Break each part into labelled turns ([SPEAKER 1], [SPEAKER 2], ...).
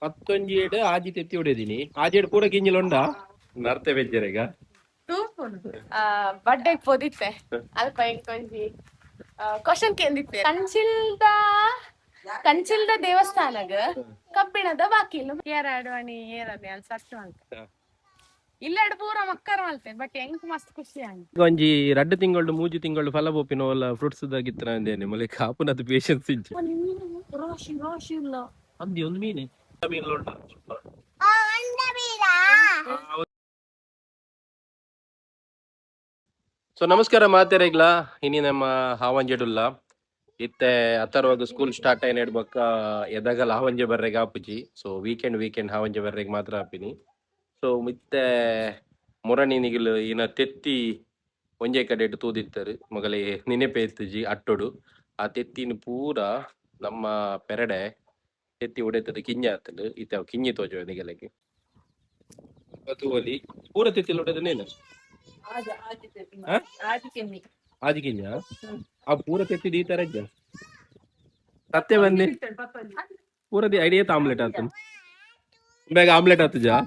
[SPEAKER 1] ಪತ್ತೊಂಜಿಯೇಡು ಆಜಿ ತೆತ್ತಿ ಹೊಡೆದಿನಿ ಆಜೇಡು ಪೂರ ಕಿಂಜಿಲುಂಡ ನರ್ತೆ ಬೆಜ್ಜರೆಗ
[SPEAKER 2] ಬಡ್ಡೆಗ್ ಪೋದಿತ್ತೆ ಅಲ್ಪ ಇಂಕೊಂಜಿ ಕ್ವಶನ್ ಕೇಂದಿತ್ತೆ ಕಂಚಿಲ್ದ ದೇವಸ್ಥಾನಗ ಕಬ್ಬಿಣದ ಬಾಕಿಲು ಏರಾಡುವಣಿ ಏರದೆ ಅಲ್ಲಿ ಸತ್ತು ಅಂತ ಇಲ್ಲೆಡ್ ಪೂರ ಮಕ್ಕರ್ ಮಲ್ತೆ ಬಟ್ ಹೆಂಗ್ ಮಸ್ತ್ ಖುಷಿ ಆಯ್ತು
[SPEAKER 1] ಒಂಜಿ 2 ತಿಂಗಳು 3 ತಿಂಗಳು ಫಲ ಬೋಪಿನ ಒಲ್ಲ ಫ್ರೂಟ್ಸ್ ದಾಗಿತ್ರ ಅಂದೇನೆ ಮೊಲೆ ಕಾಪುನದ ಪೇಷನ್ಸ್ ಇಜ್ಜಿ
[SPEAKER 2] ರಾಶಿ ರಾಶಿ ಇಲ್ಲ
[SPEAKER 1] ಅಂದಿ ಒಂದು ಮೀನೆ ಮೀನುಂಡ ಸೊ ನಮಸ್ಕಾರ ಮಾತೆರೆಗ್ಲ ಇನಿ ನಮ್ಮ ಹಾವಂಜೆಡುಲ್ಲ ಇತ್ತೆ ಅಥರ್ವಾಗ ಸ್ಕೂಲ್ ಸ್ಟಾರ್ಟ್ ಆಯ್ನ ಇಡ್ಬೇಕ ಎದಾಗಲ್ಲ ಹಾವಂಜೆ ಬರ್ರೆಗೆ ಆಪುಜಿ ಸೊ ವೀಕೆಂಡ್ ಹಾವಂಜೆ ಬರ್ರೆಗೆ ಮಾತ್ರ ಆಪಿನಿ ಸೊ ಮಿತ್ತೆ ಮುರಣಿನಿಗಿಲು ಇನ ತೆತ್ತಿ ಒಂಜೆ ಕಡೆ ತೂದಿತ್ತರು ಮಗಲೇ ನೆನೆಪೆ ಎತ್ತುಜಿ ಅಟ್ಟೊಡು ಆ ತೆತ್ತಿನ ಪೂರ ನಮ್ಮ ಪೆರಡೆ ತೆತ್ತಿ ಹೊಡೆತದ ಕಿಂಜ ಆತಲು ಇತ್ತ ಕಿಂಜಿ ತೋಜೋ ನಿಗಲಕ್ಕೆ ತೂವಲಿ ಪೂರ ತೆತ್ತಿಲ್ ಹೊಡೆದನೇನು ಆಜಿ ಕಿಂಜ ಆ ಪೂರ ತೆತ್ತಿದ ಈ ತರ ಇದ್ದ ಸತ್ಯ ಬನ್ನಿ ಪೂರದಿ ಐಡಿಯಾ ಆಮ್ಲೆಟ್ ಆತ ಬೇಗ ಆಮ್ಲೆಟ್ ಆತು ಜಾ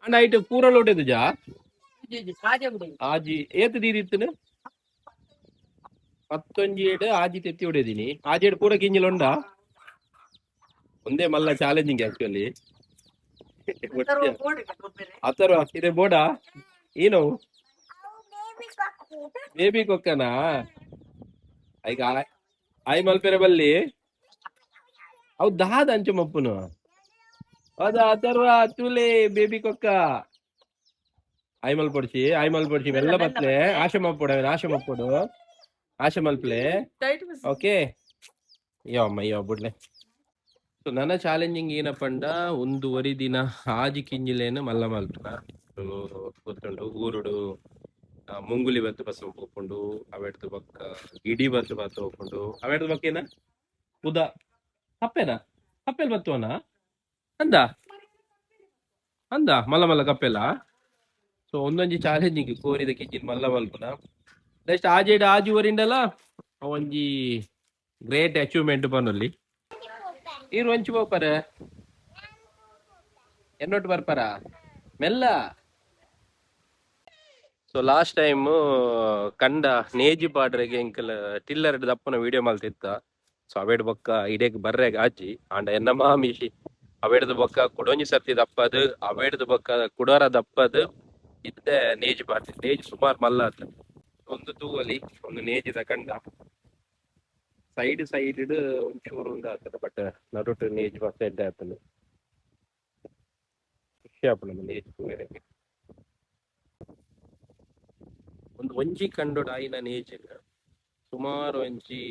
[SPEAKER 1] ಅಂಡ್ ಐಟ್ ಪೂರ ಲೋಟೆದು ಜಾ ಆಜಿ ಏತ್ ದೀದಿತ್ತು ಪತ್ತೊಂಜಿಯೇಡು ಆಜಿ ತೆತ್ತಿ ಹೊಡೆದಿನಿ ಆಜೇಡು ಪೂರ ಕಿಂಜಿಲುಂಡ ಒಂದೇ ಮಲ್ಲ ಚಾಲೆಂಜಿಂಗ್ ಆಕ್ಚುಲಿ ಅಥರ್ವ ಇದೆ ಬೋಡಾ ಏನು ಬೇಬಿ ಕೊಕ್ಕನಾ ಈಗ ಆಯ್ ಮಲ್ಪೆರೆ ಬಲ್ಲಿ ಅವ್ ದಾದ ಅಂಚು ಮಪ್ಪುನು ಅದ ಅಥರ್ವ ತುಲೆ ಬೇಬಿ ಕೊಕ್ಕ ಆಯ್ ಮಲ್ಪೊಡ್ಸಿ ಮೆಲ್ಲ ಬತ್ಲೆ ಆಶೆ ಮಪ್ಪೊಡು ಆಶೆ ಮಲ್ಪಲೆ ಓಕೆ ಯೋ ಬಿಡ್ಲೆ ಸೊ ನನ್ನ ಚಾಲೆಂಜಿಂಗ್ ಏನಪ್ಪಂಡ ಒಂದೂವರೆ ದಿನ ಆಜಿ ಕಿಂಜಿಲೇನು ಮಲ್ಲ ಮಲ್ಪನ ಗೊತ್ತುಂಡು ಊರುಡು ಮುಂಗುಲಿ ಬತ್ತು ಬಸ್ ಹೋಗ್ಕೊಂಡು ಅವೆಡ್ದು ಬಕ್ಕ ಗಿಡಿ ಬತ್ತು ಹೋಗ್ಕೊಂಡು ಅವೆಡ್ದು ಬಕ್ಕ ಏನ ಉದ ಕಪ್ಪೆಲ್ ಬತ್ತುವನ ಅಂದ ಮಲ್ಲ ಕಪ್ಪೆಲ್ಲ ಸೊ ಒಂದೊಂಜಿ ಚಾಲೆಂಜಿಂಗ್ ಕೋರಿದ ಕಿಂಜಿನ್ ಮಲ್ಲ ಮಲ್ಪನ ನೆಕ್ಸ್ಟ್ ಆಜೇಡು ಆಜುವರಿಂಡಲ್ಲ ಒಂಜಿ ಗ್ರೇಟ್ ಅಚೀವ್ಮೆಂಟ್ ಪನ್ನುಲ್ಲಿ ಇರು ಒಂಚು ಬೋಪರ ಎನ್ನೊಟ್ಟು ಬರ್ಪರ ಮೆಲ್ಲ ಸೊ ಲಾಸ್ಟ್ ಟೈಮ್ ಕಂಡ ನೇಜಿ ಪಾಡ್ರೆಗೆ ಎಂಕಲ್ ಟಿಲ್ಲರ್ ದಪ್ಪನ ವಿಡಿಯೋ ಮಲ್ತಿತ್ತ ಸೊ ಅವೇಡ್ ಬೊಕ್ಕ ಇಡೇಕ್ ಬರ್ರೆಗ್ ಆಜಿ ಆಂಡ ಎನ್ನ ಮಾಮಿಶಿ ಅವೇಡ್ದು ಬೊಕ್ಕ ಕುಡೊಂಜಿ ಸರ್ತಿ ದಪ್ಪದು ಅವೇಡ್ದು ಬೊಕ್ಕ ಕುಡೋರ ದಪ್ಪದು ಇತ್ತೆ ನೇಜಿ ಪಾಡ್ರೆ ನೇಜಿ ಸುಮಾರು ಮಲ್ಲ ಆತ ಒಂದು ತೂವಲಿ ಒಂದು ನೇಜಿ ತಕಂಡ ಸೈಡ್ ಒಂಚೂರು ಉಂಡ ಆಗ್ತದೆ ಬಟ್ ನಡುಟು ನೇಜ್ ಬತ್ತ ಎಡ್ಡೆ ಆಗ್ತದೆ ಖುಷಿ ಆಪಣ ನೇಜ್ ತೂವೆರೆಗೆ ಒಂದು ಒಂಜಿ ಕಂಡೋಡು ಆಯ್ನ ನೇಜ್ ಸುಮಾರು ಒಂಜಿ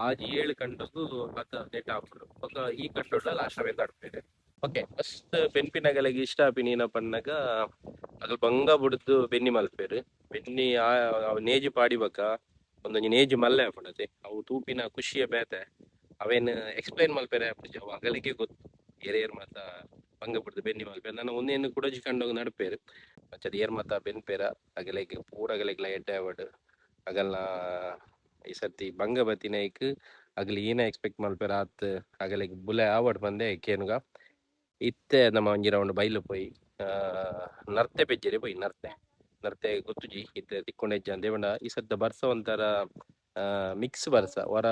[SPEAKER 1] 6-7 ಕಂಡದು ಅದ ನೆಟ್ ಹಾಕ್ಬಿಡು ಒಕ್ಕ ಈ ಕಂಡೋಡ ಲಾಸ್ಟ್ ಅವೆಂದ ಆಡ್ತೇನೆ ಓಕೆ ಫಸ್ಟ್ ಬೆನ್ಪಿನಗಲಿಗೆ ಇಷ್ಟ ಆಪಿನ ಪನ್ನಗ ಅದು ಬಂಗ ಬಿಡ್ದು ಬೆನ್ನಿ ಮಲ್ಪೇರು ಬೆನ್ನಿ ನೇಜಿ ಪಾಡಿಬಕ ಒಂದೊಂಜಿ ನೇಜಿ ಮಲ್ಲೆ ಆಪಡತೆ ಅವು ತೂಪಿನ ಖುಷಿಯ ಬೇತೆ ಅವೇನು ಎಕ್ಸ್ಪ್ಲೈನ್ ಮಲ್ಪೇರೆ ಆಪುಜಿ ಅವು ಅಗಲಿಗೆ ಗೊತ್ತು ಏರ್ ಮಾತ ಬಂಗ ಬಿಡ್ದು ಬೆನ್ನಿ ಮಲ್ಪೇರು ನಾನು ಒಂದೇನು ಕುಡಜಿ ಕಂಡೋಗಿ ನಡ್ಪೇರು ಮಚ್ಚದ ಏರ್ ಮಾತ ಬೆನ್ಪೇರ ಅಗಲಿಗೆ ಪೂರ ಅಗಲಿಗೆ ಎಡ್ಡೆ ಆವಡ್ ಅಗಲ್ನ ಈ ಸರ್ತಿ ಬಂಗ ಬತ್ತಿನೈಕ್ ಅಗಲಿ ಏನ ಎಕ್ಸ್ಪೆಕ್ಟ್ ಮಲ್ಪೇರ ಆತ್ ಅಗಲಿಗೆ ಬುಲೆ ಆವಡ್ ಬಂದೆ ಕೇನುಗ ಇತ್ತೆ ನಮ್ಮ ಒಂಜಿ ರೌಂಡ್ ಬೈಲು ಪೋಯಿ ನರ್ತೆ ಬೆಜ್ಜೆರೆ ಪೋಯಿ ನರ್ತೆ ಗೊತ್ತುಜಿ ಇತ್ತೆ ತಿಕ್ಕೊಂಡೆಜ್ಜ ದೇವಣ್ಣ ಈ ಸದ್ದ ಬರ್ಸ ಒಂಥರ ಮಿಕ್ಸ್ ಬರ್ಸ ವರ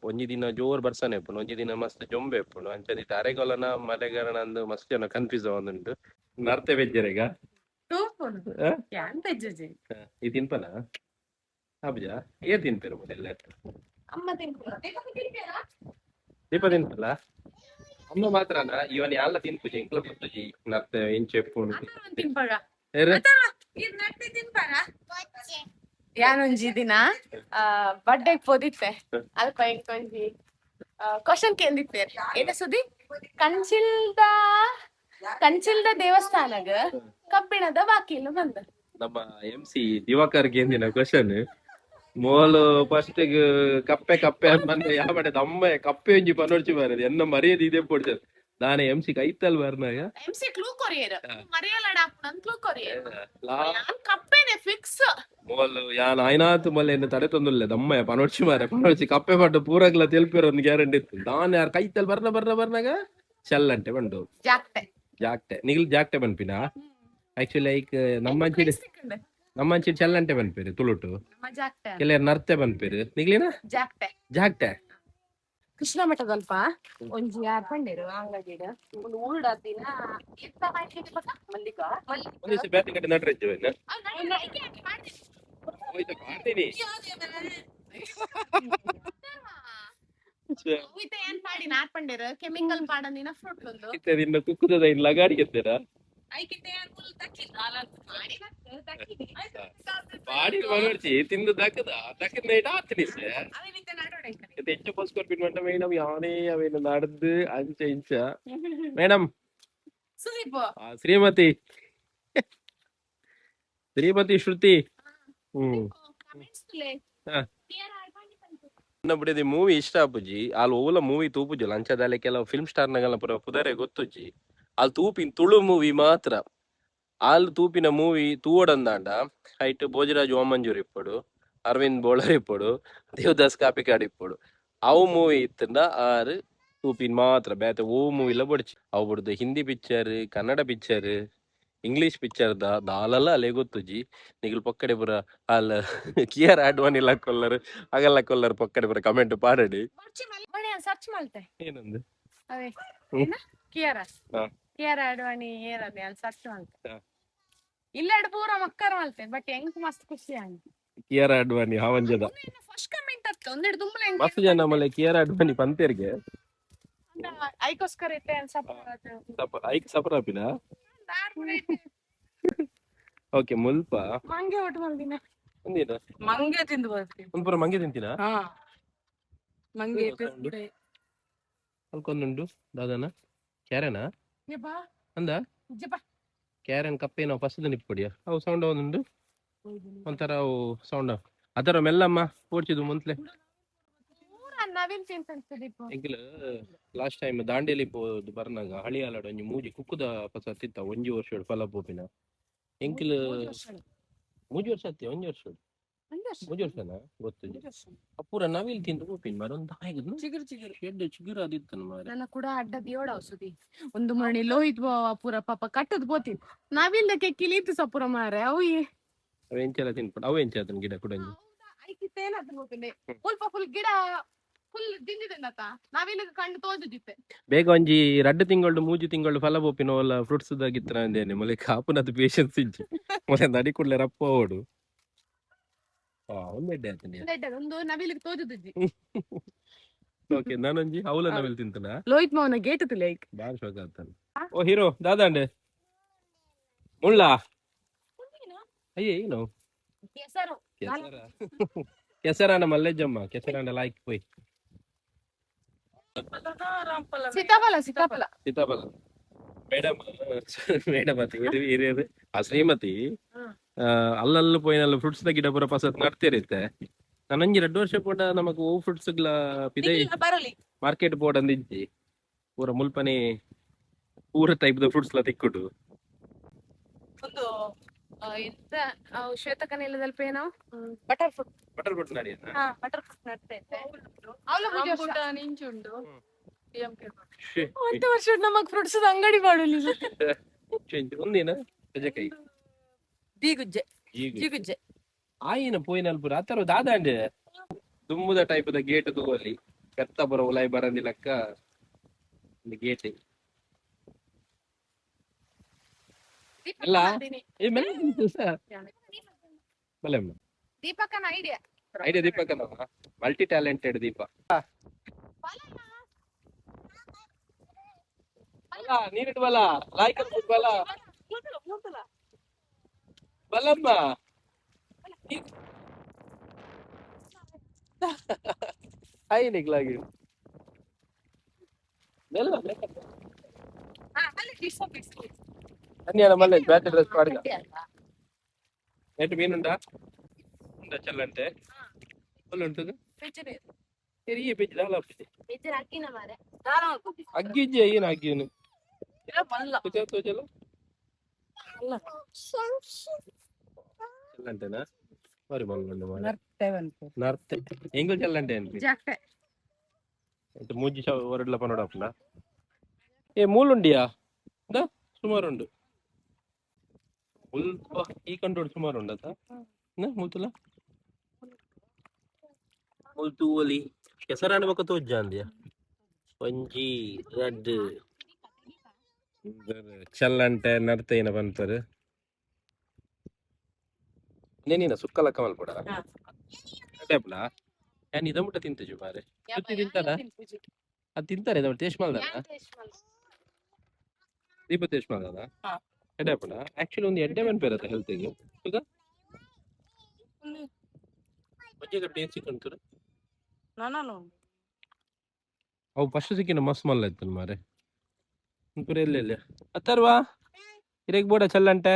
[SPEAKER 1] ಒಂಜಿ ದಿನ ಜೋರ್ ಬರ್ಸನೆ ಇಪ್ಪುಂಡು ಒಂಜಿ ದಿನ ಮಸ್ತ್ ಜೊಂಬೆ ಇಪ್ಪುಂಡು ಅಂಚದಿ ಅರೆಗೊಲನ ಮಳೆಗಾರನ ಅಂದು ಮಸ್ತ್ ಜನ ಕನ್ಫ್ಯೂಸ್ ಆವೊಂದುಂಡು ನರ್ತೆ ಬೆಜ್ಜೆರೆಗ ಈ ತಿನ್ಪನ ಅಬ್ಜ ಏರ್ ತಿನ್ಪೇರು ಮೊದಲ ದೀಪ ತಿನ್ಪಲ್ಲ ಅಮ್ಮ ಮಾತ್ರನ ಇವನ್ ಎಲ್ಲ ತಿನ್ಪುಜಿ ಇಂಕ್ಲ ಗೊತ್ತುಜಿ ನರ್ತೆ ಇಂಚೆ
[SPEAKER 2] ಯಾನೊಂಜಿ ದಿನ ಬಡ್ಡೆಗ್ ಪೋದಿತ್ತೆ ಅಲ್ಪ ಇಂಕೊಂಜಿ ಕ್ವಶನ್ ಕೇಂದಿತ್ತೆ ಏನ ಸುದ್ದಿ ಕಂಚಿಲ್ದ ದೇವಸ್ಥಾನಗ ಕಬ್ಬಿಣದ ಬಾಕಿಲು ಬಂದ
[SPEAKER 1] ನಮ್ಮ MC Diwakar ಕೇಂದಿನ question Molu first ಕಪ್ಪೆ ಬಂದ್ರೆ ಯಾವಡೆ ದಮ್ಮ ಕಪ್ಪೆ ಒಂಜಿ ಪನೋಡ್ಚಿ ಬರದು ಎನ್ನ ಮರ್ಯಾದೆ ಇದೇ ಪೊಡ್ಚದು ನಾನೇ MC ಕೈತಲ್ ಬರ್ನಾಗ
[SPEAKER 2] MC ಕ್ಲೂ ಕೊರಿಯರ್ ಮರಿಯಲಡ ನನ್ ಕ್ಲೂ ಕೊರಿಯರ್ ಕಪ್ಪೆನೆ ಫಿಕ್ಸ್
[SPEAKER 1] ಮೋಲ್ ಯಾನ್ ಆಯ್ನಾತ್ ಮಲ್ಲ ಎನ್ನ ತಡೆ ತೊಂದುಲ್ಲೆ ದಮ್ಮ ಪನೋಡ್ಚಿ ಕಪ್ಪೆ ಪಟ್ಟು ಪೂರಗ್ಲ ತೆಲ್ಪಿರೋ ಒಂದು ಗ್ಯಾರಂಟಿ ಇತ್ತು ನಾನು ಯಾರು ಕೈತಲ್ ಬರ್ನಾಗ ಚಲ್ಲಂಟೆ ಬಂಡು
[SPEAKER 2] ಜಾಕ್ಟೆ
[SPEAKER 1] ಜಾಕ್ಟೆ ನಿಗಿಲ್ ಜಾಕ್ಟೆ ಬನ್ಪಿನ ಆಕ್ಚುಲಿ ಲೈಕ್ ನಮ್ಮಂಚಿ ಚಲ್ಲಂಟೆ ಬನ್ಪೇರು ತುಳುಟು
[SPEAKER 2] ಜಾಕ್ಟೆ
[SPEAKER 1] ಕೆಲವರು ನರ್ತೆ ಬನ್ಪೇರು ನಿಗ್ಲಿನ
[SPEAKER 2] ಜಾಕ್ಟೆ
[SPEAKER 1] ಜಾಕ್ಟೆ
[SPEAKER 2] ಕೃಷ್ಣ ಮಠದಲ್ಪ ಒಂಜಿ ಯಾರ್ ಪಂಡೇರು ಅಂಗಡಿಡ್ ಒಂದು ಊರುಡ ದಿನ ಎಂತ ಮಾಡ್ಲಿಕ್ಕೆ ಗೊತ್ತಾ ಮಲ್ಲಿಕಾ
[SPEAKER 1] ಒಂದು ದಿವಸ ಬ್ಯಾಟಿ ಕಟ್ಟಿ ನಡ್ರಜ್ಜು ಮಾಡ್ತೀನಿ
[SPEAKER 2] ಏನ್ ಪಾಡಿ ನಾರ್ ಪಂಡೇರು ಕೆಮಿಕಲ್ ಪಾಡಂದಿನ ಫ್ರೂಟ್ ಒಂದು
[SPEAKER 1] ಇನ್ನ ಕುಕ್ಕುದ ಇನ್ ಲಗಾಡಿ ಎತ್ತೇರ ಬಾಡಿ ಮನೋಡ್ಸಿ ತಿಂದು ದಕ್ಕದ ನೈಟ್ ಆತನಿ ಹೆಚ್ಚು ಪಸ್ಕೋರ್ ಪಿನ್ ಮಂಟ ಮೇಡಮ್ ಯಾವನೇ ಅವೇನು ನಡೆದು ಅಂಚ ಇಂಚ ಮೇಡಮ್ ಶ್ರೀಮತಿ ಶ್ರೀಮತಿ ಶ್ರುತಿ ಬಿಡಿದಿ ಮೂವಿ ಇಷ್ಟ ಆಪುಜಿ ಅಲ್ಲಿ ಓಲ ಮೂವಿ ತೂಪುಜಿ ಲಂಚದಲ್ಲಿ ಕೆಲವು ಫಿಲ್ಮ್ ಸ್ಟಾರ್ ನಗಲ ಪುರ ಪುದರೆ ಗೊತ್ತುಜಿ ಅಲ್ಲಿ ತೂಪಿನ ತುಳು ಮೂವಿ ಮಾತ್ರ ಅಲ್ಲಿ ತೂಪಿನ ಮೂವಿ ತೂವಡಂದಾಂಡ ಹೈಟ್ ಭೋಜರಾಜ್ ಓಮಂಜೂರ್ ಇಪ್ಪಡು ಅರವಿಂದ್ ಬೋಳರ್ ಇಪ್ಪಡು ದೇವದಾಸ್ ಕಾಪಿಕಾಡ್ ಇಪ್ಪಡು ಅವು ಮೂವಿ ಇತ್ತಂಡ ಆರು ತೂಪಿನ ಮಾತ್ರ ಬೇತೆ ಓ ಮೂವಿಲ ಬಡ್ಚಿ ಅವು ಬಿಡ್ದು Hindi picture Kannada picture English picture ದಾಲಲ್ಲ ಅಲ್ಲೇ ಗೊತ್ತುಜಿ ನಿಗಲ್ ಪಕ್ಕಡೆ ಪುರ ಅಲ್ಲ ಕಿಯರ್ ಆಡ್ವಾನಿ ಕೊಲ್ಲರು ಆಗಲ್ಲ ಕೊಲ್ಲರು ಪಕ್ಕಡೆ ಪುರ ಕಮೆಂಟ್ ಪಾಡಡಿ
[SPEAKER 2] ಸರ್ಚ್ ಮಾಡ್ತೆ
[SPEAKER 1] ಏನಂದು
[SPEAKER 2] ಅವೇ ಕಿಯರ್ ಕಿಯರ್ ಆಡ್ವಾನಿ ಏರದೆ ಅಲ್ಲಿ ಸರ್ಚ್ ಮಾಡ್ತೆ ಇಲ್ಲೆಡ್ ಪೂರ ಮಕ್ಕರ್ ಮಲ್ತೆ ಬಟ್ ಹೆಂಗ್ ಮಸ್ತ್ ಖುಷಿ ಆಯ್ತು
[SPEAKER 1] ಕಿಯರ್ ಆಡ್ವಾನಿ ಹಾವಂಜದ
[SPEAKER 2] ಫಸ್ಟ್ ಕಮೆಂಟ್ ಅತ್ತ ಒಂದೆರಡು ದುಂಬಲೆ
[SPEAKER 1] ಮಸ್ತ್ ಜನ ಮಲೆ ಕಿಯರ್ ಆಡ್ವಾನಿ ಪಂತೇರ್ಗೆ
[SPEAKER 2] ಐಕೋಸ್ಕರ ಇತ್ತೆ ಅನ್ಸಪ್ಪ
[SPEAKER 1] ಐಕ್ ಸಪರಾಪಿನ ಓಕೆ ಮುಲ್ಪ
[SPEAKER 2] ಮಂಗೆ ಒಟ್ಟು ಮಲ್ದಿನ
[SPEAKER 1] ಒಂದಿನ
[SPEAKER 2] ಮಂಗೆ ತಿಂದು ಬರ್ತೀನಿ
[SPEAKER 1] ಒಂದ್ಪುರ ಮಂಗೆ ತಿಂತೀನ
[SPEAKER 2] ಮಂಗೆ
[SPEAKER 1] ಅಲ್ಕೊಂದುಂಡು ದಾದನ ಕ್ಯಾರೆನ ಅಂದ ಕ್ಯಾರೆನ್ ಕಪ್ಪೇನೋ ಫಸ್ಟ್ ನಿಪ್ಪಡಿಯ ಅವು ಸೌಂಡ್ ಒಂದುಂಡು ಒಂಥರ ಅವು ಸೌಂಡ್ ಅದರ ಮೆಲ್ಲಮ್ಮ ಓಡ್ಚಿದು ಮುಂತ್ಲೆ ಎಂಕಿಲ ಲಾಸ್ಟ್ ಟೈಮ್ ದಾಂಡೇಲಿ ಪೋದು ಬರ್ನಾಗ ಹಳಿಯಾಲಾಡ ಒಂಜಿ ಮೂಜಿ ಕುಕ್ಕುದ ಪಸ ತಿತ್ತ ಒಂಜಿ ವರ್ಷ ಫಲ ಪೋಪಿನ ಎಂಕಿಲ ಮೂಜಿ ವರ್ಷ ಅತ್ತಿ ಒಂಜಿ ವರ್ಷ ಮೂಜಿ ವರ್ಷನ ಗೊತ್ತು ಅಪೂರ ನವಿಲ್ ತಿಂದು ಪೋಪಿನ ಮಾರ ಒಂದು ಹಾಯ್ಗದು ಚಿಗುರು ಚಿಗುರು ಶೆಡ್ ಚಿಗುರು ಅದಿತ್ತನ ಮಾರ
[SPEAKER 2] ನನ್ನ ಕೂಡ ಅಡ್ಡ ದಿಯೋಡ ಔಷಧಿ ಒಂದು ಮಣಿ ಲೋಹಿತ್ ಪೂರ ಪಾಪ ಕಟ್ಟದ್ ಪೋತಿ ನಾವಿಲ್ದಕ್ಕೆ ಕಿಲೀತು ಸಪುರ ಮಾರ ಅವು
[SPEAKER 1] ಎಂಚೆಲ್ಲ ತಿನ್ಪಡ ಅವು ಎಂಚ ಅದನ್ನ ಗಿಡ ಕೂಡ
[SPEAKER 2] ಐಕಿತ್ತ ಏನಾದ ಹೋಗ್ತದೆ ಫುಲ್ ಗಿಡ ಫುಲ್ ದಿಂದಿದೆಂದತ ನಾವಿಲ್ಲ ಕಂಡು ತೋಜುದಿತ್ತೆ
[SPEAKER 1] ಬೇಗ ಒಂಜಿ 2 ತಿಂಗಳು 3 ತಿಂಗಳು ಫಲ ಬೋಪಿನ ಒಲ್ಲ ಫ್ರೂಟ್ಸ್ ದಾಗಿತ್ರ ಅಂದೇನೆ ಮೊಲೆ ಕಾಪುನದ ಪೇಷನ್ಸ್ ಇಂಚು ಮೊಲೆ ನಡಿ ಕೂಡಲೇ ರಪ್ಪ ಓಡು ಒಂದೆಡ್ಡೆ ಆತನೆ
[SPEAKER 2] ಒಂದು ನವಿಲಿಗೆ ತೋಜುದಿಜ್ಜಿ
[SPEAKER 1] ಓಕೆ ನಾನೊಂಜಿ ಅವಲ ನವಿಲ್ ತಿಂತನ
[SPEAKER 2] ಲೋಹಿತ್ ಮೌನ ಗೇಟ್ ಲೈಕ್
[SPEAKER 1] ಬಾರಿ ಶೋಕ ಆತನ ಓ ಹೀರೋ ದಾದಾಂಡೆ ಮುಳ್ಳ ಅಯ್ಯೇ ಏನು
[SPEAKER 2] ಕೆಸರು
[SPEAKER 1] ಕೆಸರಾನ ಮಲ್ಲೆಜ್ಜಮ್ಮ ಕೆಸರಾನ ಲಾಯ್ಕ್ ಪೋಯ್
[SPEAKER 2] ಸೀತಾಫಲ ಸೀತಾಫಲ
[SPEAKER 1] ಸೀತಾಫಲ ಮೇಡಮ್ ಮೇಡಮ್ ಹಿರಿಯರು ಆ ಶ್ರೀಮತಿ ಅಲ್ಲಲ್ಲಿ ಪೋಯಿನಲ್ಲ ಫ್ರೂಟ್ಸ್ ದ ಗಿಡ ಪೂರ ಪಸತ್ ನಡ್ತಿರುತ್ತೆ ನಾನೊಂಜಿ 2 ವರ್ಷ ಪೋಟ ನಮಕ್ ಓ ಫ್ರೂಟ್ಸ್ ಗಳ ಪಿದೈ ಮಾರ್ಕೆಟ್ ಬೋರ್ಡ್ ಅಂದಿಜ್ಜಿ ಪೂರ ಮುಲ್ಪನೆ ಪೂರ ಟೈಪ್ ದ ಫ್ರೂಟ್ಸ್ ಲ ತಿಕ್ಕುಡು ಒಂದು
[SPEAKER 2] ಎಂತ ಶ್ವೇತಕನೆಲ್ಲದಲ್ಲಿ ಪೇನೋ ಬಟರ್
[SPEAKER 1] ಫ್ರೂಟ್ ನಡಿ
[SPEAKER 2] ಬಟರ್ ಫ್ರೂಟ್ ನಡ್ತೈತೆ ಅವಳ ನಿಂಚುಂಡು ಒಂದು ವರ್ಷ ನಮಗ್ ಫ್ರೂಟ್ಸ್ ಅಂಗಡಿ ಮಾಡಲಿಲ್ಲ
[SPEAKER 1] ಒಂದಿನ ಕೈ
[SPEAKER 2] ದೀಗುಜ್ಜೆ ಜೀಗುಜ್ಜೆ
[SPEAKER 1] ಆಯಿನ ಪೋಯಿನಲ್ಲಿ ಪೂರ ಆತರ ದಾದಾಂಡೆ ದುಮ್ಮುದ ಟೈಪ್ ದ ಗೇಟ್ ತಗೋಲಿ ಕೆತ್ತ ಬರ ಉಲಾಯಿ ಬರಂದಿಲ್ಲಕ್ಕ ಗೇಟ್ ಅಲ್ಲ
[SPEAKER 2] ದೀಪಕನ ಐಡಿಯಾ
[SPEAKER 1] ದೀಪಕನ ಮಲ್ಟಿ ಟ್ಯಾಲೆಂಟೆಡ್ ದೀಪ ನೀರಿಟ್ ಬಲ ಲಾಯ್ಕಲ್ ಬಲ ಬಲಮ್ಮ ಹಾಯ್ ನಿಗ್ಲಾಗಿ ಅನ್ಯಾನ ಮಲ್ಲೆ ಬ್ಯಾಟ್ ಡ್ರೆಸ್ ಮಾಡಿದ ನೆಟ್ ಮೀನುಂಡಾ ಉಂಡ ಚಲ್ಲಂಟೆ ಒಳ್ಳುಂಟದು ಎರಿಯ ಪೆಜ್ಜಿ ದಾಲ ಹಾಕ್ತಿದೆ ಅಗ್ಗಿಜ್ಜಿ ಏನು ಅಗ್ಗಿಯನು ಚಲ್ಲ ಚಲ್ಲಂಟೆನಾ ಸರಿ ಮಲ್ಲು ನರ್ತೆ ಎಂಗಲ್ ಚಲ್ಲಂಟೆ ಅಂತ ಮೂಜಿ ಒರಡ್ಲ ಪನೋಡಪ್ಲ ಏ ಮೂಲುಂಡಿಯಾ ಇಂದ ಸುಮಾರು ಉಂಡು ಮುಲ್ಪ ಈ ಕಂಟ್ರೋಲ್ ಸುಮಾರು ಉಂಡತ ಮುಲ್ತುಲ ಮುಲ್ತು ಒಲಿ ಕೆಸರಾಣ ಬಕ್ಕ ತೋಜ್ಜ ಅಂದ್ಯಾ ಒಂಜಿ ರಡ್ ಚಲ್ಲಂಟೆ ನಡ್ತೇನ ಬಂತರು నేనేనా సుక్కల కమల్ కూడా అంటే అప్పుడు నేను ఇదముట తింటూ మారే ಸುತ್ತಿ ತಿಂತಾರಾ ಅದು ತಿಂತಾರೆ ಇದು ಟೇಸ್ಟ್ ಮಾಡ್ದಾರ ದೀಪ ಟೇಸ್ಟ್ ಮಾಡ್ದಾರ ಎಡೆ ಅಪ್ಪಡ ಆಕ್ಚುಲಿ ಒಂದು ಎಡ್ಡೆ ಮನ್ ಬೇರೆ ಹೆಲ್ತಿಗೆ ಈಗ ಮಜ್ಜಿಗೆ ಟೇಸ್ಟ್ ಸಿಕ್ಕಂತಾರೆ ಅವು ಫಸ್ಟ್ ಸಿಕ್ಕಿನ ಮಸ್ತ್ ಮಲ್ಲ ಇತ್ತು ಮಾರೆ ಪುರ ಎಲ್ಲ ಅತ್ತರ್ವಾ ಇರೇಗ್ ಬೋಡ ಚಲ್ಲಂಟೆ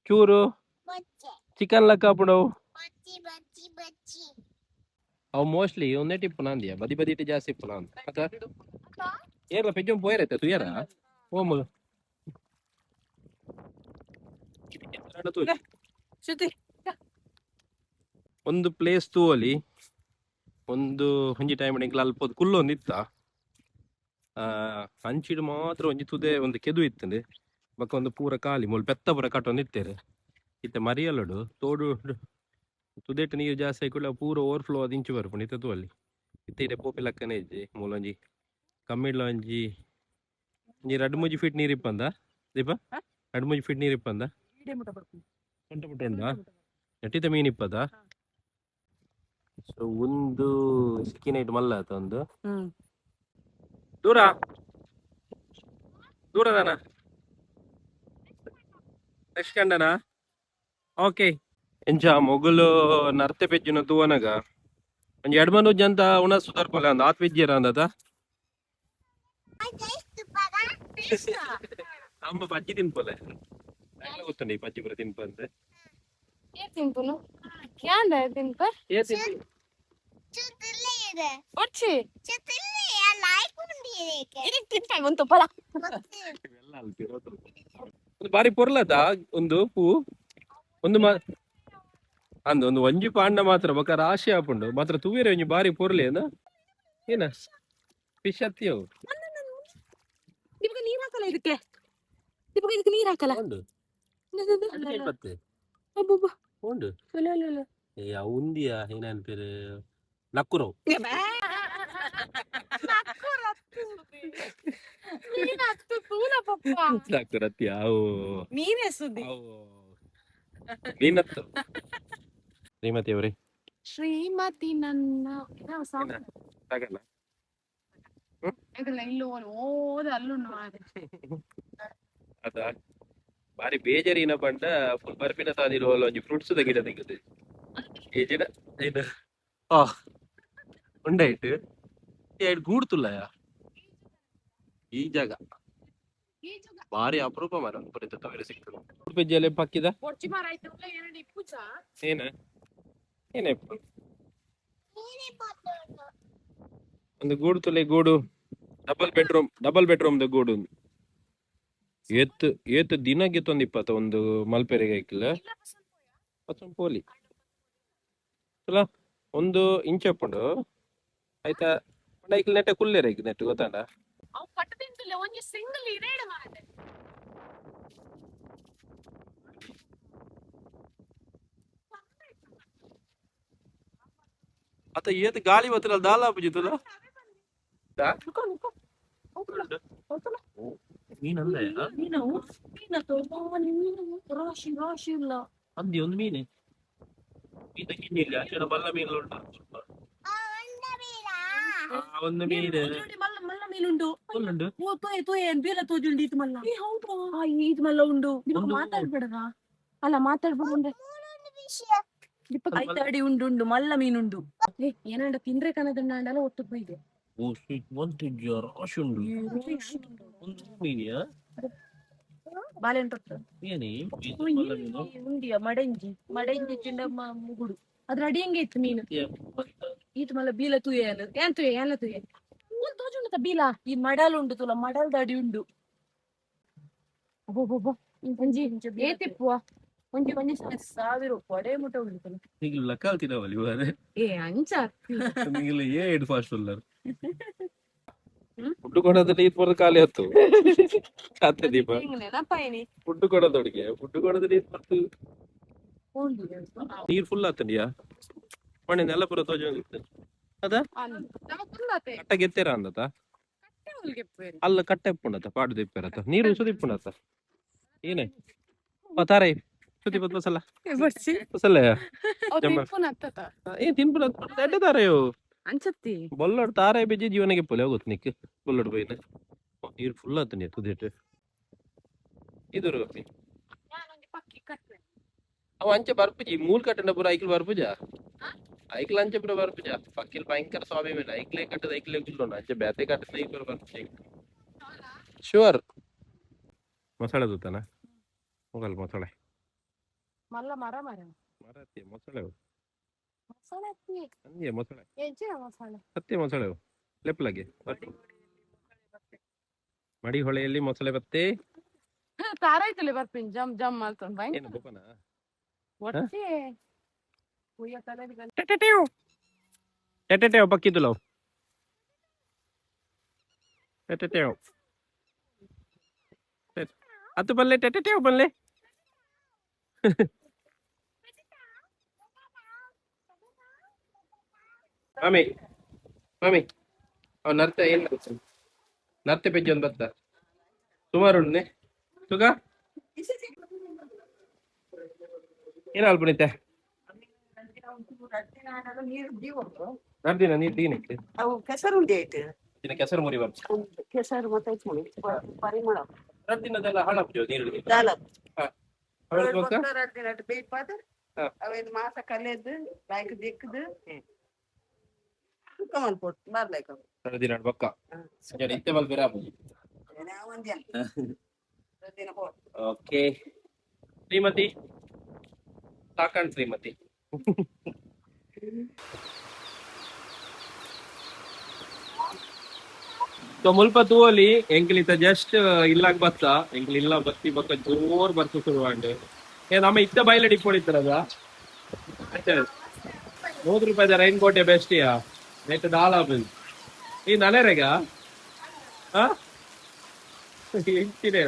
[SPEAKER 1] ಚೂರು ಚಿಕನ್ ಲಕ್ಕ ಪುಡವು ಅವು ಮೋಸ್ಟ್ಲಿ ಒಂದೇ ಟಿಪ್ಪು ನಂದಿಯ ಬದಿ ಬದಿ ಇಟ್ಟು ಜಾಸ್ತಿ ಇಪ್ಪು ನಾನು ಏರ್ಲ ಪೆಜ್ಜೊಂದು ಪೋಯರೈತೆ ತುಯರ ಓಮು ಒಂದು ಪ್ಲೇಸ್ ತೂವಲಿ ಒಂದು ಒಂಜಿ ಟೈಮ್ ಅಲ್ಪ ಕುಲ್ಲು ಒಂದು ಇತ್ತ ಹಂಚಿಡು ಮಾತ್ರ ಒಂಜಿ ತುದೆ ಒಂದು ಕೆದು ಇತ್ತಂದೆ ಬಕ್ಕ ಒಂದು ಪೂರ ಖಾಲಿ ಮೂಲ ಪೆತ್ತ ಪೂರ ಕಟ್ಟೊಂದು ಇತ್ತೇರೆ ಇತ್ತೆ ಮರಿಯಲ್ಲಡು ತೋಡು ತುದೇಟ್ ನೀರು ಜಾಸ್ತಿ ಆಯ್ಕೊಳ್ಳ ಪೂರ ಓವರ್ಫ್ಲೋ ಅದು ಇಂಚು ಬರ್ಪುಂಡು ಇತ್ತ ತೂವಲ್ಲಿ ಇತ್ತೆ ಇಡೆ ಪೋಪೆ ಲಕ್ಕನೆ ಇಜ್ಜಿ ಮೂಲೊಂಜಿ ಕಮ್ಮಿಡ್ಲ ಒಂಜಿ ಒಂಜಿ 2-3 ಫೀಟ್ ನೀರು ಇಪ್ಪಂದ ದೀಪ 2-3 ಫೀಟ್ ನೀರು ಇಪ್ಪಂದ ಗಂಟೆ ಮುಟ್ಟ ಉಂಡಾ ನೆಟ್ಟಿತ ಮೀನು ಇಪ್ಪದ ಸೊ ಒಂದು ಸಿಕ್ಕಿನೈಟ್ ಮಲ್ಲ ಆತ ಒಂದು ದೂರ ದೂರದಾನ ನೆಕ್ಸ್ಟ್ ಕಂಡನಾ ಓಕೆ ಎಂಚ ಮೊಗಲು ನರ್ತೆ ಪೆಜ್ಜಿನ ತೂವನಗ ಒಂಜಿ 2-3 ಜಂತ ಉಣ ಸುಧಾರ್ಪಲ್ಲ ಅಂದ ಆತ್ ಪೆಜ್ಜಿಯರ ಅಂದದ ಅಮ್ಮ ಪಜ್ಜಿ ತಿನ್ಪಲ್ಲ ಗೊತ್ತುಂಡಿ ಪಜ್ಜಿ ಪುರ ತಿನ್ಪಂತೆ
[SPEAKER 2] ತಿಂಪುನು ಯಾಂದ ತಿಂಪ వచ్చి ಒಂದು ಪಲ
[SPEAKER 1] ಒಂದು ಬಾರಿ ಪೊರ್ಲದ ಒಂದು ಪೂ ಒಂದು ಅಂದ ಒಂದು ಒಂಜಿ ಪಾಂಡ ಮಾತ್ರ ಬೊಕ ರಾಶಿ ಹಾಪುಂಡು ಮಾತ್ರ ತೂವೇರೆ ಒಂಜಿ ಬಾರಿ ಪೊರ್ಲಿ ಏನ ಫಿಶ್ ಹತ್ತಿಯವು
[SPEAKER 2] ನಿಮ್ಗೆ ನೀರ್ ಹಾಕಲ್ಲ ಇದಕ್ಕೆ ಇದಕ್ಕೆ ನೀರ್ ಹಾಕಲ್ಲ
[SPEAKER 1] ಉಂಡು
[SPEAKER 2] ಅಬ್ಬಬ್ಬಾ
[SPEAKER 1] ಉಂಡು
[SPEAKER 2] ಲಲಲ
[SPEAKER 1] ಏ ಉಂದಿಯ ಏನನ್ ಪೇರು ನಕ್ಕುರೋ ನಕ್ಕುರತ್ತಿ ಅವು
[SPEAKER 2] ನೀನೇ ಸುದ್ದಿ
[SPEAKER 1] ನೀನತ್ತು ಶ್ರೀಮತಿ ಅವರೇ
[SPEAKER 2] ಶ್ರೀಮತಿ ನನ್ನ
[SPEAKER 1] ತಗಲ್ಲ
[SPEAKER 2] ಇದಲ್ಲ ಇಲ್ಲೋ ಓದ ಅಲ್ಲುಂಡು
[SPEAKER 1] ಅದ ಬಾರಿ ಬೇಜಾರಿನ ಪಂಡ ಫುಲ್ ಬರ್ಪಿನ ತಾದಿರೋ ಒಂಜಿ ಫ್ರೂಟ್ಸ್ ಗಿಡ ತೆಗೆದು ಈ ಗಿಡ ಇದು ಉಂಡಾಯ್ತು ಎರಡು ಗೂಡ್ತುಲ್ಲಯ ಈ ಜಾಗ ಬಾರಿ ಅಪರೂಪ ಮರ ಬರೀತ ತವರೆ ಸಿಗ್ತದೆ ಪೆಜ್ಜಲ್ಲಿ ಪಕ್ಕಿದ ಏನ ಏನೇ ಒಂದು ಗೂಡು ತುಲೆ ಗೂಡು ಡಬಲ್ ಬೆಡ್ರೂಮ್ ಗೂಡು ಏತ್ ದಿನಕ್ಕೆ ತೊಂದು 20 ಒಂದು ಮಲ್ಪೆರೆಗೆ ಹಾಕಿಲ್ಲ ಪೋಲಿ ಅಲ್ಲ ಒಂದು ಇಂಚಪ್ಪುಂಡು ಆಯ್ತಾ ಐಕ್ಲ ನೆಟ್ಟ ಕುಲ್ಲೇರ ನೆಟ್ ಗೊತ್ತಾಂಡ ಅತ್ತ ಏತ್ ಗಾಳಿ ಬತ್ತಲ್ಲ ದಾಲ ಬುಜಿತಲ್ಲ ಮೀನಲ್ಲ ರಾಶಿ ಇಲ್ಲ ಅಂದಿ ಒಂದು ಮೀನೆ ಕಿನ್ನಿಲ್ಲ ಅಕ್ಷರ ಬಲ್ಲ ಮೀನು ಉಂಟು ಒಂದು ಮೀನು
[SPEAKER 2] ಮಲ್ಲ ಮೀನುಂಡು
[SPEAKER 1] ಉಂಟು
[SPEAKER 2] ಬೀಲ ತೋಜುಂಡು ಇದು ಮಲ್ಲ ಇದು ಮಲ್ಲ ಉಂಡು ಮಾತಾಡ್ಬೇಡವಾ ಅಲ್ಲ ಮಾತಾಡ್ಬೇಡ ಐತಾಡಿ ಉಂಡು ಮಲ್ಲ ಮೀನುಂಡು ಏನಾಂಡ ತಿಂದ್ರೆ ಕನದಂಡ ಒಟ್ಟು ಬೈದೆ
[SPEAKER 1] ರಾಶಿ ಉಂಡು ಒಂದು ಮೀನಿಯಾ
[SPEAKER 2] ಉಂಡಿಯ ಮಡಂಜಿ ಚಿಂಡ ಮುಗುಡು ಅದ್ರ ಅಡಿ ಹೆಂಗೆ ಇತ್ತು ಮೀನು ಈತ ಮಲ್ಲ ಬೀಲ ತುಯ್ಯಲು ಏನ್ ತುಯ್ಯ ಎಲ್ಲ ತುಯ್ಯ ತೋಜುಂಡ ಬೀಲ ಈ ಮಡಲ್ ಉಂಡು ತುಲ ಮಡಲ್ದ ಅಡಿ ಉಂಡು ಒಂಜಿ ಏತಿಪ್ಪುವ ಒಂಜಿ 1000 ಕೊಡೆ ಮುಟ ಉಂಡು
[SPEAKER 1] ಲಕ್ಕಾಲ್ತಿನವಲ್ಲಿ
[SPEAKER 2] ಏ ಅಂಚ
[SPEAKER 1] ಏ ಫಾಸ್ಟ್ ಉಲ್ಲರ್ ಫುಡ್ ಕೊಡೋದ್ರೆ ನೀರ್ ಬರೋದು ಖಾಲಿ ಆಯ್ತು ಕತೆ ದೀಪ
[SPEAKER 2] ನೆನಪಾಯಿನಿ
[SPEAKER 1] ಫುಡ್ ಕೊಡೋದೊಳಗೆ ಫುಡ್ ಕೊಡೋದು ನೀರ್ ಬರ್ತು ನೀರ್ ಫುಲ್ ಆತನಿಯಾ ಮಣ್ಣೆ ನೆಲ ಪುರ ತೋಜ ಅದ ಕಟ್ಟ ಗೆತ್ತೇರ ಅಂದತ ಅಲ್ಲ ಕಟ್ಟೆ ಇಪ್ಪುಂಡತ ಪಾಡು ದಿಪ್ಪೇರತ ನೀರು ಸುದಿಪ್ಪುಂಡತ ಏನೇ ಪತಾರೈ ಸುದಿ ಬತ್ ಬಸಲ್ಲ ಬಸಲ್ಲ ಏ ತಿನ್ಪುನ ಎಡ್ಡೆ ತಾರೆಯೋ
[SPEAKER 2] ಅಂಚತ್ತಿ
[SPEAKER 1] ಬೊಲ್ಲಡ್ ತಾರೆ ಬೆಜ್ಜಿ ಜೀವನಗೆ ಪೊಲೆ ಹೋಗುತ್ತೆ ನಿಕ್ ಬೊಲ್ಲಡ್ ಬೈನ ನೀರು ಫುಲ್ ಆತನಿ ತುದಿಟ್ ಇದು ಅವ ಅಂಚೆ ಬರ್ಪುಜಿ ಮೂಲ್ ಕಟ್ಟಂಡ ಪುರ ಐಕ್ಲ್ ಬರ್ಪುಜ ಐಕ್ಲ್ ಅಂಚೆ ಪುರ ಬರ್ಪುಜ ಪಕ್ಕಿಲ್ ಭಯಂಕರ ಸ್ವಾಮಿ ಮೇಲೆ ಐಕ್ಲೇ ಕಟ್ಟದ ಐಕ್ಲೇ ಕುಲ್ಲೋಣ ಅಂಚೆ ಬ್ಯಾತೆ ಕಟ್ಟದ ಐಕ್ಲ ಬರ್ಪುಜ ಶೂರ್ ಮೊಸಳೆ ದೂತನ ಹೋಗಲ್ ಮೊಸಳೆ
[SPEAKER 2] ಮಲ್ಲ ಮರ ಮರ
[SPEAKER 1] ಮರತಿ ಮೊಸಳೆ
[SPEAKER 2] ಮಸಾಲೆ
[SPEAKER 1] ಅಂದಿಯ ಮೊಸಳೆ
[SPEAKER 2] ಮಸಾಲೆ
[SPEAKER 1] ಸತ್ಯ ಮೊಸಳೆ ಲೆಪ್ಲಗೆ ಮಡಿ ಹೊಳೆಯಲ್ಲಿ ಮೊಸಳೆ ಬತ್ತೆ
[SPEAKER 2] ತಾರಾಯ್ತಲೆ ಬರ್ತೀನಿ ಜಮ್ ಜಮ್ ಮಾಡ್ತಾನೆ
[SPEAKER 1] ಏನು ಗೋಪನ
[SPEAKER 2] ಒಟ್ಟಿ
[SPEAKER 1] ಟೆಟೆಟೆವ್ ಪಕ್ಕಿದ್ದುಲವ್ ಟೆಟೆಟೆವ್ ಅದು ಬಲ್ಲೆ ಟೆಟೆಟೆವ್ ಬಲ್ಲೆ ಮಾಮಿ ಮಾಮಿ ಅವ್ ನರ್ತ ಏನ್ ನರ್ತೆ ಪೆಜ್ಜಿ ಒಂದು ಬತ್ತ ಸುಮಾರು ಉಂಡೆ ಸುಗ ಏನ ಅಲ್ಪಣಿತೆ ನರ್ದಿನ ನೀರ್ ದೀನಕ್ಕೆ
[SPEAKER 3] ಅವು ಕೆಸರುಂಡೆ ಆಯ್ತು
[SPEAKER 1] ದಿನ ಕೆಸರು ಮುರಿ ಬರ್ತು
[SPEAKER 3] ಕೆಸರು ಮತ್ತೆ ಪರಿಮಳ
[SPEAKER 1] ನರ್ದಿನದೆಲ್ಲ ಹಾಳಾಗ್ತೇವೆ ನೀರು
[SPEAKER 3] ದಾಲ
[SPEAKER 1] ಹಾಳಾಗ್ಬೇಕಾ
[SPEAKER 3] ಬೇಯ್ಪಾದ ಅವೇನು ಮಾಸ ಕಲೆದು ಬ್ಯಾಗ್ ದಿಕ್ಕದು ಕಮಲ್ ಪೋಟ್ ಬರ್ಲೇಕ
[SPEAKER 1] ನರ್ದಿನ ಬಕ್ಕ ಜನ ಇತ್ತೆ ಬಲ್ ಬೇರೆ ಆಪುಜಿ ಓಕೆ ಶ್ರೀಮತಿ ಸಾಕಣ್ ಶ್ರೀಮತಿ तो मुಲ್ಪ ತೂವಲಿ ಎಂಕ್ಲಿತ ಜಸ್ಟ್ ಇಲ್ಲಾಗ ಬತ್ತ ಎಂಕ್ಲಿ ಇಲ್ಲ ಬತ್ತಿ ಬಕ್ಕ ಜೋರ್ ಬರ್ತು ಶುರುವಾಂಡ್ ಏ ನಮ್ಮ ಇತ್ತ ಬೈಲ ಡಿಪ್ಪೊಳಿತ್ತರದ ₹100 ರೈನ್ ಕೋಟೆ ಬೆಸ್ಟಿಯಾ ನೆಟ್ ಡಾಲಾ ಬಿಲ್ ಈ ನಲೆರೆಗ ಎಂಟಿನೇ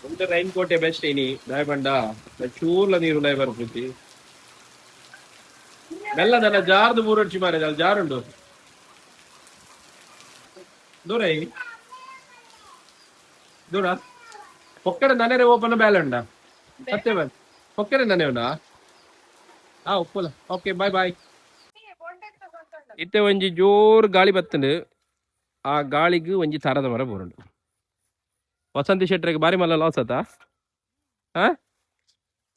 [SPEAKER 1] ಒಂದು ರೈನ್ ಕೋಟೆ ಬೆಸ್ಟ್ ಇನಿ ದಾಯಬಂಡ ಚೂರ್ಲ ನೀರು ಲೈ ಬರ್ಪುಜಿ ಮೆಲ್ಲದಲ್ಲ ಜಾರ್ದು ಮೂರೊಡ್ಚಿ ಮಾರೇದ ಅಲ್ಲಿ ಜಾರುಂಡು ದೂರ ದೂರ ಪೊಕ್ಕಡೆ ನನೆರೆ ಓಪನ್ ಬೇಲಂಡ ಸತ್ಯ ಬಲ್ ಪೊಕ್ಕಡೆ ನನೆ ಉಂಡಾ ಉಪ್ಪುಲ ಓಕೆ ಬಾಯ್ ಬಾಯ್ ಇತ್ತೆ ಒಂಜಿ ಜೋರ್ ಗಾಳಿ ಬತ್ತಂಡು ಆ ಗಾಳಿಗೂ ಒಂಜಿ ತರದ ಮರ ಬೋರುಂಡು ವಸಂತಿ ಶೆಟ್ರಿಗೆ ಬಾರಿ ಮಲ್ಲ ಲಾಸ್ ಆತ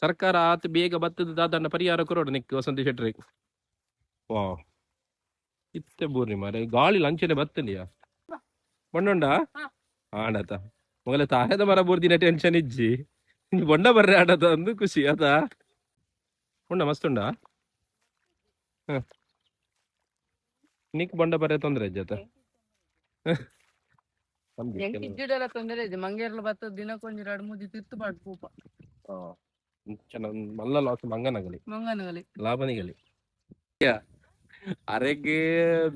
[SPEAKER 1] ಸರ್ಕಾರ ಆತ ಬೇಗ ಬತ್ತದ ದಾದಂಡ ಪರಿಹಾರ ಕೊರೋಡು ನಿಕ್ ವಸಂತಿ ಶೆಟ್ರಿಗೆ ವಾ ಇತ್ತೆ ಬೋರ್ನಿ ಮಾರೆ ಗಾಳಿ ಲಂಚನೆ ಬತ್ತಲಿಯಾ ಬೊಂಡ ಆಡತ ಮೊಗಲ ತಾಯದ ಮರ ಬೋರ್ದಿನ ಟೆನ್ಷನ್ ಇಜ್ಜಿ ಬೊಂಡ ಬರ್ರೆ ಆಡದ ಅಂದು ಖುಷಿ ಅದ ಉಂಡ ಮಸ್ತ್ ಉಂಡ ನಿಕ್ ಬೊಂಡ ಬರ್ರೆ ತೊಂದ್ರೆ ಅಜ್ಜತ
[SPEAKER 2] ಇಜ್ಜಿಡೆಲ್ಲ ತೊಂದರೆ ಇದೆ ಮಂಗೇರ್ಲ ಬತ್ತ ದಿನಕ್ಕೊಂದು 2-3 ತಿರ್ತು ಪಾಡು ಪೂಪ
[SPEAKER 1] ಮಲ್ಲ ಲಾಸ್ ಮಂಗನಗಲಿ ಲಾಭನಿಗಲಿ ಅರೆಗೆ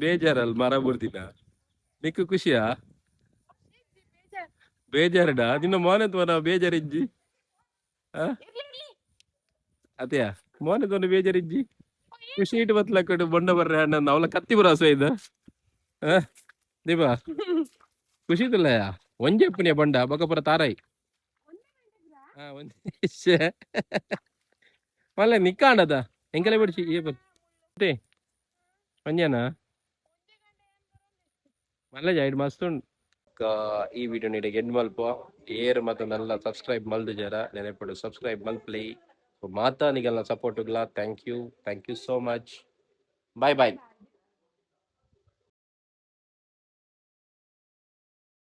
[SPEAKER 1] ಬೇಜಾರಲ್ ಮರ ಬುರ್ದಿನ ನಿಕ್ಕು ಖುಷಿಯಾ ಬೇಜಾರಡ ನಿನ್ನ ಮೋನತ್ ಮರ ಬೇಜಾರಿಜ್ಜಿ ಅತೆಯಾ ಮೋನದೊಂದು ಬೇಜಾರಿಜ್ಜಿ ಖುಷಿ ಇಟ್ಟು ಬತ್ಲಕ್ಕೊಟ್ಟು ಬೊಂಡ ಬರ್ರೆ ಅಣ್ಣ ಅವಳ ಕತ್ತಿ ಬುರಾಸ ಇದ್ದ ದೀಪಾ ಖುಷಿ ಇದಿಲ್ಲಯ್ಯ ಒಂಜೆಪ್ಪನಿಯ ಬಂಡ ಬಕಪುರ ತಾರಾಯಿ ಮಲ್ಲ ನಿಕ್ಕಾಂಡದ ಎಂಕಲೆ ಬಿಡಿಸಿ ಏ ಪಂಜಾನ ಮಲ್ಲ ಜೈಡ್ ಮಸ್ತ್ ಉಂಡು ಈ ವಿಡಿಯೋ ನೀಡಿಗೆ ಎಂಡ್ ಮಲ್ಪ ಏರ್ ಮತ್ತು ನಲ್ಲ ಸಬ್ಸ್ಕ್ರೈಬ್ ಮಲ್ದು ಜರ ನೆನಪಡು ಸಬ್ಸ್ಕ್ರೈಬ್ ಮಲ್ಪ್ಲಿ ಮಾತಾ ನಿಗಲ್ಲ ಸಪೋರ್ಟ್ಗಳ thank you so much bye bye